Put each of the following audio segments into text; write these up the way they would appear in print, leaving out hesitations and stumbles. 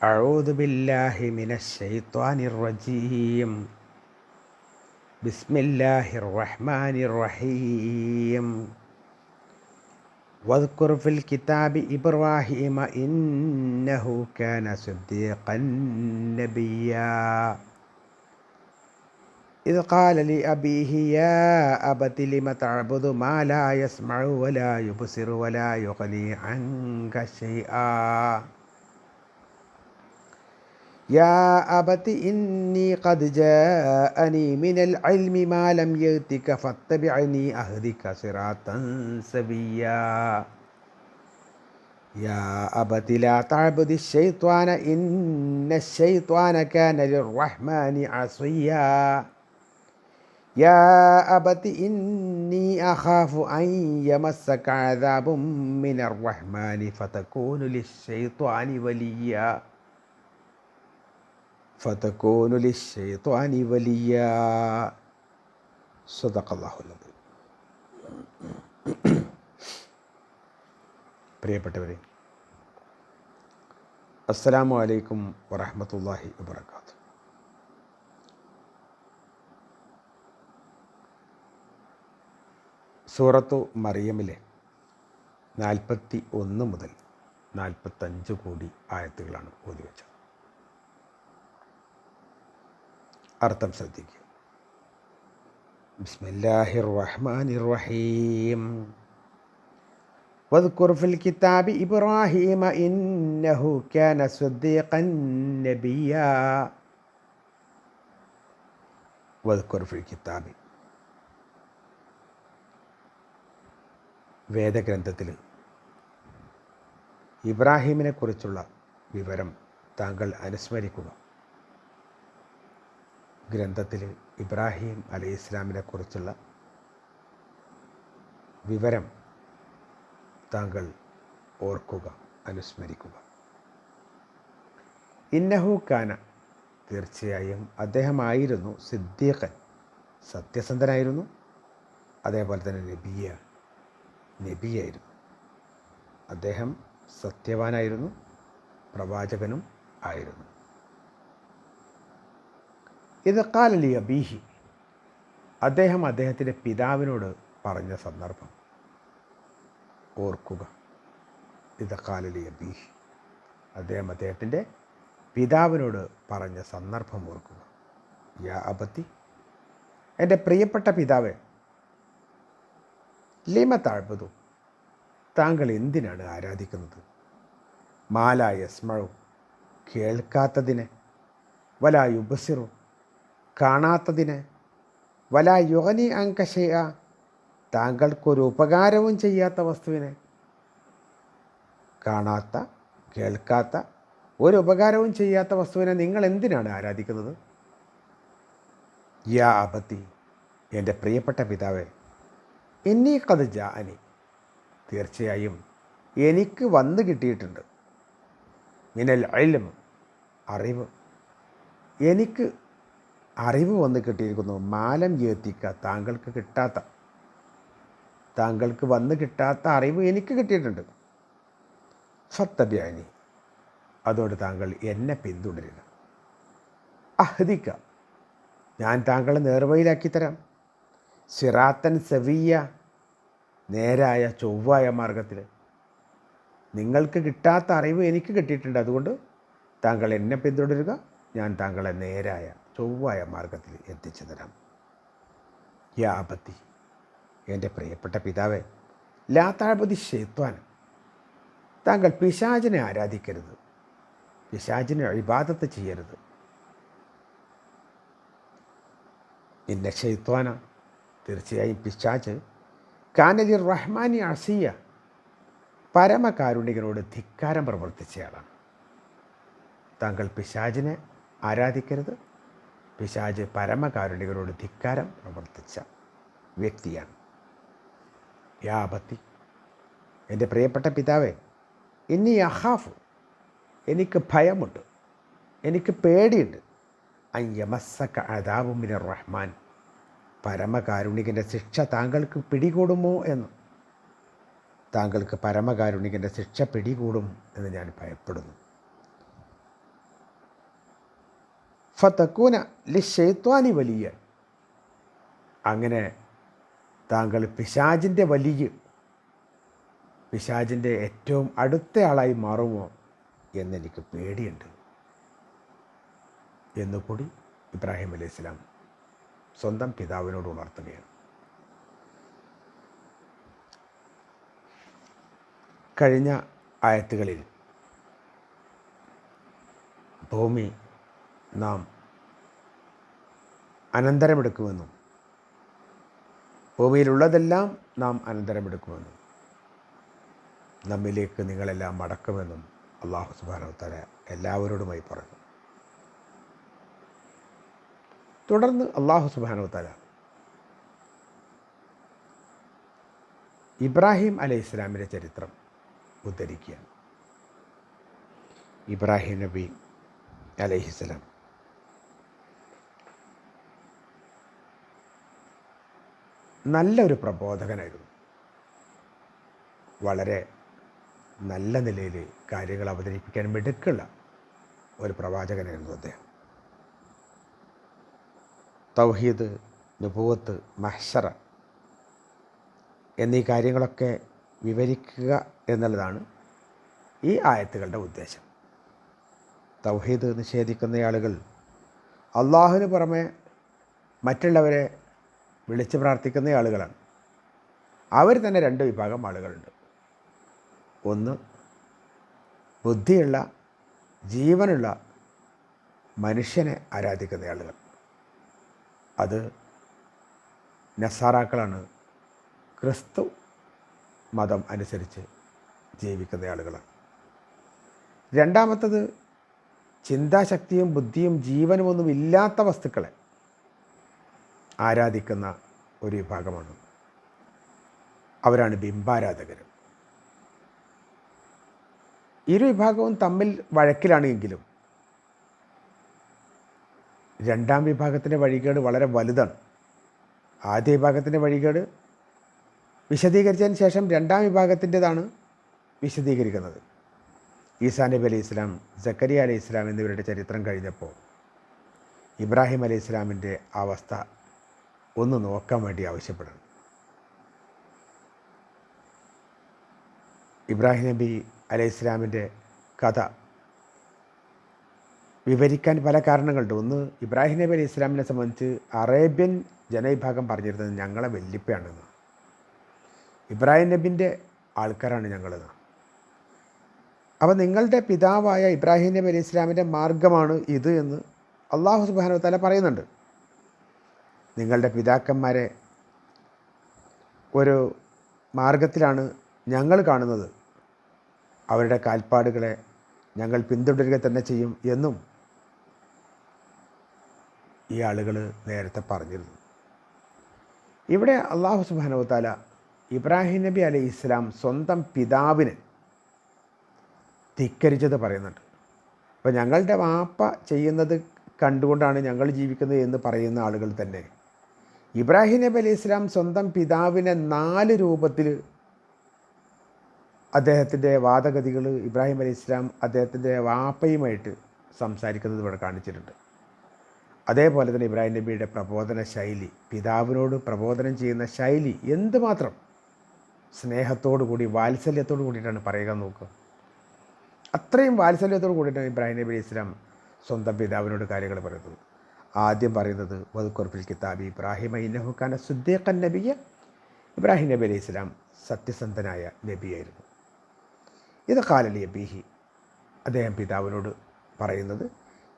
أعوذ بالله من الشيطان الرجيم. بسم الله الرحمن الرحيم. واذكر في الكتاب إبراهيم إنه كان صديقا نبيا إذ قال لأبيه يا أبت لم تعبد ما لا يسمع ولا يبصر ولا يغني عنك شيئا يا أبت إني قد جاءني من العلم ما لم يأتك فاتبعني أهدك صراطا سويا يا أبت لا تعبد الشيطان إن الشيطان كان للرحمن عصيا يا أبت إني أخاف أن يمسك عذاب من الرحمن فتكون للشيطان وليا ഫതകൂനു ലിശ്ശൈത്വാനി വലിയാ. സദഖല്ലാഹുൽ അദീം. പ്രിയപ്പെട്ടവരെ, അസ്സലാമു അലൈക്കും വറഹ്മത്തുള്ളാഹി വബറകാതുഹു. സൂറത്തു മറിയമിലെ 41 മുതൽ 45 കൂടി ആയത്തുകളാണ് ഓതി വെച്ചത്. അർത്ഥം ശ്രദ്ധിക്കുക. ബിസ്മില്ലാഹിർ റഹ്മാനിർ റഹീം. വദ്കുർ ഫിൽ കിതാബി ഇബ്രാഹീമ ഇന്നഹു കാന സ്വദ്ദീഖൻ നബിയ്യാ. വദ്കുർ ഫിൽ കിതാബി, വേദഗ്രന്ഥത്തിൽ ഇബ്രാഹീമിനെ കുറിച്ചുള്ള വിവരം താങ്കൾ അനുസ്മരിക്കുക. ഗ്രന്ഥത്തിൽ ഇബ്രാഹിം അലൈഹി ഇസ്ലാമിനെ കുറിച്ചുള്ള വിവരം താങ്കൾ ഓർക്കുക, അനുസ്മരിക്കുക. ഇന്നഹു കാന, തീർച്ചയായും അദ്ദേഹമായിരുന്നു സിദ്ദീഖൻ, സത്യസന്ധനായിരുന്നു. അതേപോലെ തന്നെ നബിയായിരുന്നു. അദ്ദേഹം സത്യവാനായിരുന്നു, പ്രവാചകനും ആയിരുന്നു. ഇത് ഖാല ലി അബീഹി, അദ്ദേഹത്തിൻ്റെ പിതാവിനോട് പറഞ്ഞ സന്ദർഭം ഓർക്കുക. ഇത് ഖാല ലി അബീഹി, അദ്ദേഹത്തിൻ്റെ പിതാവിനോട് പറഞ്ഞ സന്ദർഭം ഓർക്കുക. യാ അബത്തി, എൻ്റെ പ്രിയപ്പെട്ട പിതാവേ, ലിമ തഅ്ബുദു, താങ്കൾ എന്തിനാണ് ആരാധിക്കുന്നത്? മാലാ യസ്മഉ, കേൾക്കാത്തതിനെ, വലാ യുബ്സിറു, കാണാത്തതിന്, വലാ യുഗ്നി അൻക ശൈഅ, താങ്കൾക്കൊരു ഉപകാരവും ചെയ്യാത്ത വസ്തുവിനെ. കാണാത്ത, കേൾക്കാത്ത, ഒരു ഉപകാരവും ചെയ്യാത്ത വസ്തുവിനെ നിങ്ങൾ എന്തിനാണ് ആരാധിക്കുന്നത്? യാ അബത്തി, എൻ്റെ പ്രിയപ്പെട്ട പിതാവേ, ഇന്നി ഖദ് ജാഅനി, തീർച്ചയായും എനിക്ക് വന്നു കിട്ടിയിട്ടുണ്ട്. മിനൽ ഇൽം, അറിവ്, എനിക്ക് അറിവ് വന്ന് കിട്ടിയിരിക്കുന്നു. മാലം യത്തിക്ക, താങ്കൾക്ക് വന്ന് കിട്ടാത്ത അറിവ് എനിക്ക് കിട്ടിയിട്ടുണ്ട്. ഫത്തബിഅനി, അതോട് താങ്കൾ എന്നെ പിന്തുടരുക. അഹ്ദിക്ക, ഞാൻ താങ്കളെ നേർവഴിയിലാക്കി തരാം. സിറാത്തൻ സവിയ്യ, നേരായ ചൊവ്വായ മാർഗത്തിൽ. നിങ്ങൾക്ക് കിട്ടാത്ത അറിവ് എനിക്ക് കിട്ടിയിട്ടുണ്ട്, അതുകൊണ്ട് താങ്കൾ എന്നെ പിന്തുടരുക, ഞാൻ താങ്കളെ നേരായ ചൊവ്വായ മാർഗത്തിൽ എത്തിച്ചു തരാം. യാ അബത്തി, എൻ്റെ പ്രിയപ്പെട്ട പിതാവേ, ലാ തഅ്ബുദി ശൈത്വാൻ, താങ്കൾ പിശാചിനെ ആരാധിക്കരുത്, പിശാചിനെ ഇബാദത്ത് ചെയ്യരുത്. ഇന്ന ശൈത്വാന, തീർച്ചയായും പിശാച് കാന ലിർറഹ്മാനി അസിയ, പരമകാരുണികനോട് ധിക്കാരം പ്രവർത്തിച്ചയാളാണ്. താങ്കൾ പിശാചിനെ ആരാധിക്കരുത്. പിശാച് പരമകാരുണികനോട് ധിക്കാരം പ്രവർത്തിച്ച വ്യക്തിയാണ്. യാ അബത്തി, എൻ്റെ പ്രിയപ്പെട്ട പിതാവേ, ഇന്നി അഖാഫു, എനിക്ക് ഭയമുണ്ട്, എനിക്ക് പേടിയുണ്ട്. അൻ യമസ്സക അദാബു മിനർ റഹ്മാൻ, പരമകാരുണികൻ്റെ ശിക്ഷ താങ്കൾക്ക് പിടികൂടുമോ എന്ന്. താങ്കൾക്ക് പരമകാരുണികൻ്റെ ശിക്ഷ പിടികൂടും എന്ന് ഞാൻ ഭയപ്പെടുന്നു. ഫതകൂന ലിശ്ശൈത്വാനി വലിയ, അങ്ങനെ താങ്കൾ പിശാചിൻ്റെ വലിയ, പിശാചിൻ്റെ ഏറ്റവും അടുത്ത ആളായി മാറുമോ എന്നെനിക്ക് പേടിയുണ്ട് എന്നുകൂടി ഇബ്രാഹിം അലൈഹിസ്സലാം സ്വന്തം പിതാവിനോട് ഉണർത്തുകയാണ്. കഴിഞ്ഞ ആയത്തുകളിൽ ഭൂമി നാം അനന്തരമെടുക്കുമെന്നും ഭൂമിയിലുള്ളതെല്ലാം നാം അനന്തരമെടുക്കുമെന്നും നമ്മിലേക്ക് നിങ്ങളെല്ലാം മടക്കുമെന്നും അല്ലാഹു സുബ്ഹാനഹു വ തആല എല്ലാവരോടുമായി പറഞ്ഞു. തുടർന്ന് അല്ലാഹു സുബ്ഹാനഹു വ തആല ഇബ്രാഹിം അലൈഹിസ്സലാമിൻ്റെ ചരിത്രം ഉദ്ധരിക്കുകയാണ്. ഇബ്രാഹിം നബി അലൈഹിസ്സലാം നല്ലൊരു പ്രബോധകനായിരുന്നു. വളരെ നല്ല നിലയിൽ കാര്യങ്ങൾ അവതരിപ്പിക്കാൻ മിടുക്കുള്ള ഒരു പ്രവാചകനായിരുന്നു അദ്ദേഹം. തൗഹീദ്, നുബുവത്ത്, മഹ്ശറ എന്നീ കാര്യങ്ങളൊക്കെ വിവരിക്കുക എന്നുള്ളതാണ് ഈ ആയത്തുകളുടെ ഉദ്ദേശം. തൗഹീദ് നിഷേധിക്കുന്ന ആളുകൾ അള്ളാഹുവിന് പുറമെ മറ്റുള്ളവരെ വിളിച്ച് പ്രാർത്ഥിക്കുന്ന ആളുകളാണ്. അവർ തന്നെ രണ്ട് വിഭാഗം ആളുകളുണ്ട്. ഒന്ന്, ബുദ്ധിയുള്ള ജീവനുള്ള മനുഷ്യനെ ആരാധിക്കുന്ന ആളുകൾ. അത് നസാറാക്കളാണ്, ക്രിസ്തു മതം അനുസരിച്ച് ജീവിക്കുന്ന ആളുകളാണ്. രണ്ടാമത്തത്, ചിന്താശക്തിയും ബുദ്ധിയും ജീവനുമൊന്നും ഇല്ലാത്ത വസ്തുക്കളെ ആരാധിക്കുന്ന ഒരു വിഭാഗമാണ്. അവരാണ് ബിംബാരാധകർ. ഇരു വിഭാഗവും തമ്മിൽ വഴക്കിലാണ് എങ്കിലും രണ്ടാം വിഭാഗത്തിൻ്റെ വഴികേട് വളരെ വലുതാണ്. ആദ്യ വിഭാഗത്തിൻ്റെ വഴികേട് വിശദീകരിച്ചതിന് ശേഷം രണ്ടാം വിഭാഗത്തിൻ്റെതാണ് വിശദീകരിക്കുന്നത്. ഈസാ നബി അലൈഹി ഇസ്ലാം, സക്കരിയ അലൈഹി ഇസ്ലാം എന്നിവരുടെ ചരിത്രം കഴിഞ്ഞപ്പോൾ ഇബ്രാഹിം അലൈഹി ഇസ്ലാമിൻ്റെ അവസ്ഥ ഒന്ന് നോക്കാൻ വേണ്ടി ആവശ്യപ്പെടുന്നു. ഇബ്രാഹിം നബി അലൈഹി ഇസ്ലാമിൻ്റെ കഥ വിവരിക്കാൻ പല കാരണങ്ങളുണ്ട്. ഒന്ന്, ഇബ്രാഹിം നബി അലൈഹി ഇസ്ലാമിനെ സംബന്ധിച്ച് അറേബ്യൻ ജനവിഭാഗം പറഞ്ഞിരുന്നത് ഞങ്ങളെ വല്യപ്പയാണെന്ന്. ഇബ്രാഹിം നബിൻ്റെ ആൾക്കാരാണ് ഞങ്ങളെന്ന്. അപ്പോൾ നിങ്ങളുടെ പിതാവായ ഇബ്രാഹിം നബി അലൈഹി ഇസ്ലാമിൻ്റെ മാർഗമാണ് ഇത് എന്ന് അല്ലാഹു സുബ്ഹാനഹു വ തആല പറയുന്നുണ്ട്. നിങ്ങളുടെ പിതാക്കന്മാരെ ഒരു മാർഗത്തിലാണ് ഞങ്ങൾ കാണുന്നത്, അവരുടെ കാൽപ്പാടുകളെ ഞങ്ങൾ പിന്തുടരുക തന്നെ ചെയ്യും എന്നും ഈ ആളുകൾ നേരത്തെ പറഞ്ഞിരുന്നു. ഇവിടെ അല്ലാഹു സുബ്ഹാനഹു വ തആല ഇബ്രാഹിം നബി അലൈഹി ഇസ്ലാം സ്വന്തം പിതാവിനെ ധിക്കരിച്ചത് പറയുന്നുണ്ട്. അപ്പോൾ ഞങ്ങളുടെ വാപ്പ ചെയ്യുന്നത് കണ്ടുകൊണ്ടാണ് ഞങ്ങൾ ജീവിക്കുന്നത് എന്ന് പറയുന്ന ആളുകൾ തന്നെ ഇബ്രാഹിം നബി അലൈഹി ഇസ്ലാം സ്വന്തം പിതാവിനെ 4 രൂപത്തിൽ അദ്ദേഹത്തിൻ്റെ വാദഗതികൾ ഇബ്രാഹിം അലൈഹി ഇസ്ലാം അദ്ദേഹത്തിൻ്റെ വാപ്പയുമായിട്ട് സംസാരിക്കുന്നത് ഇവിടെ കാണിച്ചിട്ടുണ്ട്. അതേപോലെ തന്നെ ഇബ്രാഹിം നബിയുടെ പ്രബോധന ശൈലി, പിതാവിനോട് പ്രബോധനം ചെയ്യുന്ന ശൈലി എന്തുമാത്രം സ്നേഹത്തോടു കൂടി വാത്സല്യത്തോടു കൂടിയിട്ടാണ് പറയുക നോക്കുക. അത്രയും വാത്സല്യത്തോടു കൂടിയിട്ടാണ് ഇബ്രാഹിം നബി അലൈഹി ഇസ്ലാം സ്വന്തം പിതാവിനോട് കാര്യങ്ങൾ പറയുന്നത്. ആദ്യം പറയുന്നത് വദ്കുർ ഫിൽ കിതാബി ഇബ്രാഹിമ ഇന്നഹു കാന സിദ്ദീഖൻ നബിയ്യ. ഇബ്രാഹിം നബി അലൈഹി ഇസ്ലാം സത്യസന്ധനായ നബിയായിരുന്നു. ഇത് ഖാല ലി അബീഹി, അദ്ദേഹം പിതാവിനോട് പറയുന്നത്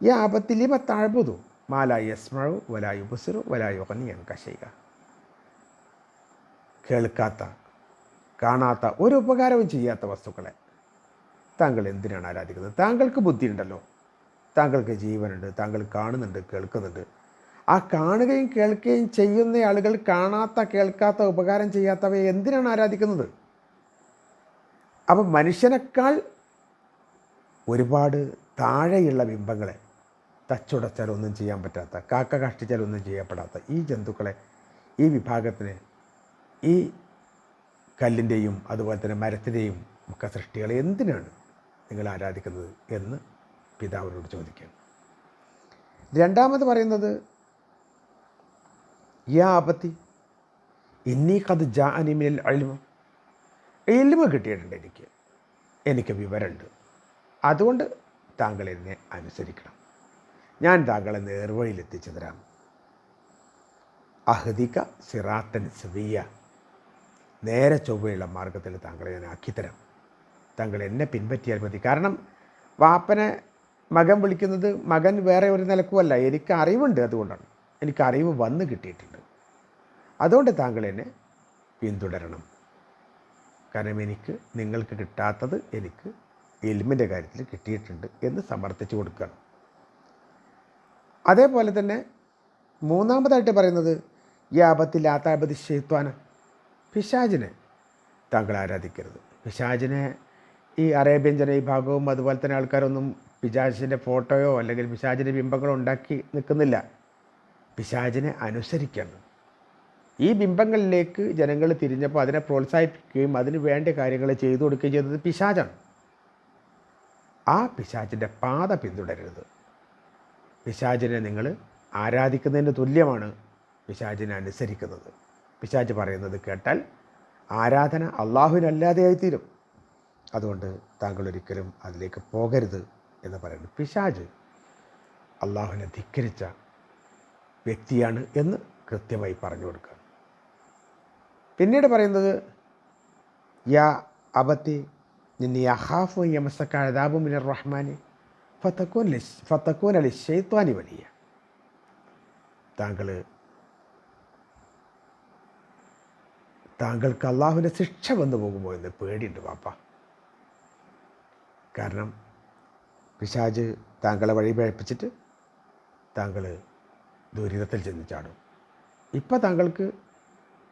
യാ അബത്തി ലിമ തഅബുദു മാ ലാ യസ്മഉ വലാ യുബ്സിറു വലാ യുഗ്നി അൻക ശൈഅ. കേൾക്കാത്ത, കാണാത്ത, ഒരു ഉപകാരവും ചെയ്യാത്ത വസ്തുക്കളെ താങ്കൾ എന്തിനാണ് ആരാധിക്കുന്നത്? താങ്കൾക്ക് ബുദ്ധിയുണ്ടല്ലോ, താങ്കൾക്ക് ജീവനുണ്ട്, താങ്കൾ കാണുന്നുണ്ട്, കേൾക്കുന്നുണ്ട്. ആ കാണുകയും കേൾക്കുകയും ചെയ്യുന്ന ആളുകൾ കാണാത്ത, കേൾക്കാത്ത, ഉപകാരം ചെയ്യാത്തവയെ എന്തിനാണ് ആരാധിക്കുന്നത്? അപ്പം മനുഷ്യനേക്കാൾ ഒരുപാട് താഴെയുള്ള ബിംബങ്ങളെ, തച്ചുടച്ചാൽ ഒന്നും ചെയ്യാൻ പറ്റാത്ത, കാക്ക കഷ്ടിച്ചാൽ ഒന്നും ചെയ്യപ്പെടാത്ത ഈ ജന്തുക്കളെ, ഈ വിഭാഗത്തിന്, ഈ കല്ലിൻ്റെയും അതുപോലെ തന്നെ മരത്തിൻ്റെയും ഒക്കെ സൃഷ്ടികളെ എന്തിനാണ് നിങ്ങൾ ആരാധിക്കുന്നത് എന്ന് പിതാവിനോട് ചോദിക്കുകയാണ്. രണ്ടാമത് പറയുന്നത് യാ അബത്തി ഇന്നി ഖദ് ജാഅനി മിനൽ ഇൽമ് കിട്ടിയിട്ടുണ്ട്, എനിക്ക് വിവരമുണ്ട്. അതുകൊണ്ട് താങ്കൾ എന്നെ അനുസരിക്കണം, ഞാൻ താങ്കളെ നേർവഴിയിലെത്തിച്ചു തരാം. അഹ്ദിക സിറാത്തൻ സവിയ, നേരെ ചൊവ്വയുള്ള മാർഗത്തിൽ താങ്കളെ ഞാൻ ആക്കിത്തരാം, താങ്കൾ എന്നെ പിൻപറ്റിയാൽ മതി. കാരണം വാപ്പനെ മകൻ വിളിക്കുന്നത് മകൻ വേറെ ഒരു നിലക്കുമല്ല, എനിക്ക് അറിവുണ്ട്, അതുകൊണ്ടാണ്, എനിക്ക് അറിവ് വന്ന് കിട്ടിയിട്ടുണ്ട്. അതുകൊണ്ട് താങ്കൾ എന്നെ പിന്തുടരണം. കാരണം എനിക്ക് നിങ്ങൾക്ക് കിട്ടാത്തത് എനിക്ക് ഇൽമിൻ്റെ കാര്യത്തിൽ കിട്ടിയിട്ടുണ്ട് എന്ന് സമർത്ഥിച്ചു കൊടുക്കണം. അതേപോലെ തന്നെ മൂന്നാമതായിട്ട് പറയുന്നത് യാബത്തിലാത്താബതി ഷെയ്ത്വാന, പിശാചിനെ താങ്കൾ ആരാധിക്കരുത്. പിശാചിനെ ഈ അറേബ്യൻ ജനവിഭാഗവും അതുപോലെ തന്നെ ആൾക്കാരൊന്നും പിശാചിൻ്റെ ഫോട്ടോയോ അല്ലെങ്കിൽ പിശാചിൻ്റെ ബിംബങ്ങളോ ഉണ്ടാക്കി നിൽക്കുന്നില്ല. പിശാചിനെ അനുസരിക്കണം. ഈ ബിംബങ്ങളിലേക്ക് ജനങ്ങൾ തിരിഞ്ഞപ്പോൾ അതിനെ പ്രോത്സാഹിപ്പിക്കുകയും അതിന് വേണ്ട കാര്യങ്ങൾ ചെയ്തു കൊടുക്കുകയും ചെയ്തത് പിശാചാണ്. ആ പിശാചിൻ്റെ പാത പിന്തുടരരുത്. പിശാചിനെ നിങ്ങൾ ആരാധിക്കുന്നതിന് തുല്യമാണ് പിശാചിനെ അനുസരിക്കുന്നത്. പിശാച് പറയുന്നത് കേട്ടാൽ ആരാധന അള്ളാഹുവിനല്ലാതെയായിത്തീരും. അതുകൊണ്ട് താങ്കൾ ഒരിക്കലും അതിലേക്ക് പോകരുത് എന്ന് പറയുന്നു. പിശാച് അള്ളാഹുവിനെ ധിക്കരിച്ച വ്യക്തിയാണ് എന്ന് കൃത്യമായി പറഞ്ഞു കൊടുക്കുക. പിന്നീട് പറയുന്നത് യാ അബത്തി നിന്നി അഹാഫു യമസക്ക അദാബു മിനർ റഹ്മാനി ഫത്തക്കൂൻ അലി ഷെയ്ത്വാനി വലിയ, താങ്കൾക്ക് അള്ളാഹുവിൻ്റെ ശിക്ഷ വന്നു പോകുമോ എന്ന് പേടിയുണ്ട് വാപ്പ. കാരണം പിശാച് താങ്കളെ വഴി പഴപ്പിച്ചിട്ട് താങ്കൾ ദുരിതത്തിൽ ചെന്ന് ചാടും. ഇപ്പം താങ്കൾക്ക്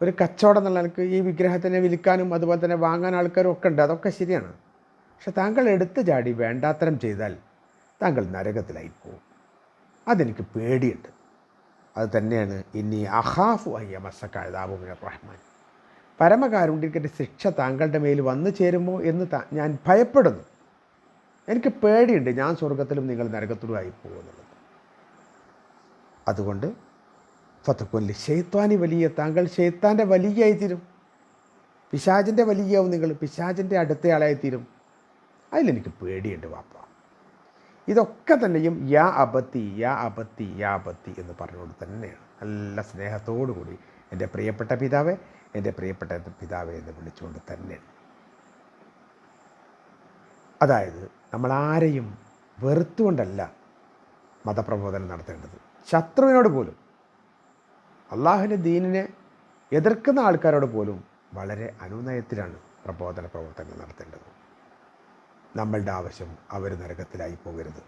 ഒരു കച്ചവടം എന്നുള്ള നിലക്ക് ഈ വിഗ്രഹത്തിനെ വിൽക്കാനും അതുപോലെ തന്നെ വാങ്ങാൻ ആൾക്കാരും ഒക്കെ ഉണ്ട്, അതൊക്കെ ശരിയാണ്. പക്ഷെ താങ്കൾ എടുത്തു ചാടി വേണ്ടാത്തരം ചെയ്താൽ താങ്കൾ നരകത്തിലായി പോകും. അതെനിക്ക് പേടിയുണ്ട്. അത് തന്നെയാണ് ഇനി അഹാഫു അയ്യമസക്ക അദാബു മിനർ റഹ്മാൻ, പരമകാരുണ്യത്തിൻ്റെ ശിക്ഷ താങ്കളുടെ മേൽ വന്നു ചേരുമോ എന്ന് ഞാൻ ഭയപ്പെടുന്നു. എനിക്ക് പേടിയുണ്ട്, ഞാൻ സ്വർഗത്തിലും നിങ്ങൾ നരകത്തിലും ആയി പോകുന്നുള്ളത്. അതുകൊണ്ട് ഫത്തക്കൊല്ലി ഷെയ്ത്വാനി വലിയ, താങ്കൾ ഷെയ്ത്താൻ്റെ വലിയായിത്തീരും, പിശാചിൻ്റെ വലിയാവും, നിങ്ങൾ പിശാചിൻ്റെ അടുത്തയാളായിത്തീരും. അതിലെനിക്ക് പേടിയുണ്ട് വാപ്പ. ഇതൊക്കെ തന്നെയും യാ അബത്തി യാ അബത്തി യാ അബത്തി എന്ന് പറഞ്ഞുകൊണ്ട് തന്നെയാണ് നല്ല സ്നേഹത്തോടു കൂടി എൻ്റെ പ്രിയപ്പെട്ട പിതാവേ, എൻ്റെ പ്രിയപ്പെട്ട പിതാവേ എന്ന് വിളിച്ചുകൊണ്ട് തന്നെയാണ്. അതായത് നമ്മൾ ആരെയും വെറുത്തുകൊണ്ടല്ല മതപ്രബോധനം നടത്തേണ്ടത്. ശത്രുവിനോട് പോലും, അള്ളാഹുവിൻ്റെ ദീനിനെ എതിർക്കുന്ന ആൾക്കാരോട് പോലും വളരെ അനുനയത്തിലാണ് പ്രബോധന പ്രവർത്തനം നടത്തേണ്ടത്. നമ്മളുടെ ആവശ്യം അവർ നരകത്തിലായി പോകരുത്,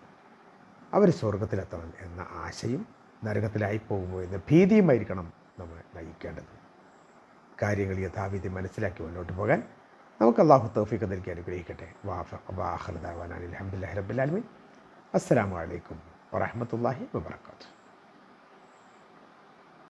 അവർ സ്വർഗത്തിലെത്തണം എന്ന ആശയും നരകത്തിലായി പോകുമോ എന്ന ഭീതിയുമായിരിക്കണം നമ്മൾ നയിക്കേണ്ടത്. കാര്യങ്ങൾ യഥാവിധി മനസ്സിലാക്കി മുന്നോട്ട് പോകാൻ നമുക്ക് അള്ളാഹു തൗഫീഖ് നൽകി അനുഗ്രഹിക്കട്ടെ. വാഹൃദാവാന അൽഹംദുലില്ലാഹി റബ്ബിൽ ആലമീൻ. അസ്സലാമു അലൈക്കും വറഹ്മത്തുള്ളാഹി വബറകാതുഹു.